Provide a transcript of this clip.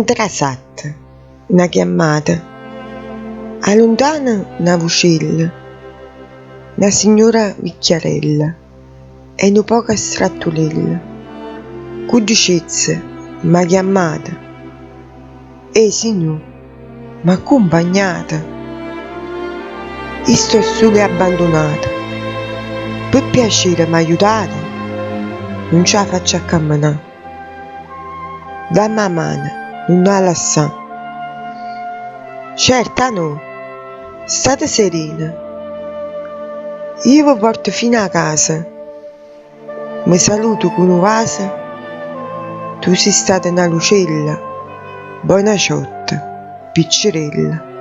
Antrasat, una chiamata, a lontana una vocella, una signora vecchiarella e una poca strattulella, cu dicezze, m'ha chiamata, signor, m'ha accompagnata, io sto sola e abbandonata, per piacere m'aiutate, non ce la faccio a camminare, dammi la mano, non la lasciare. Certo no, state serena, io vi porto fino a casa, mi saluto con un vaso, tu sei stata una lucella, buona ciotta, piccerella.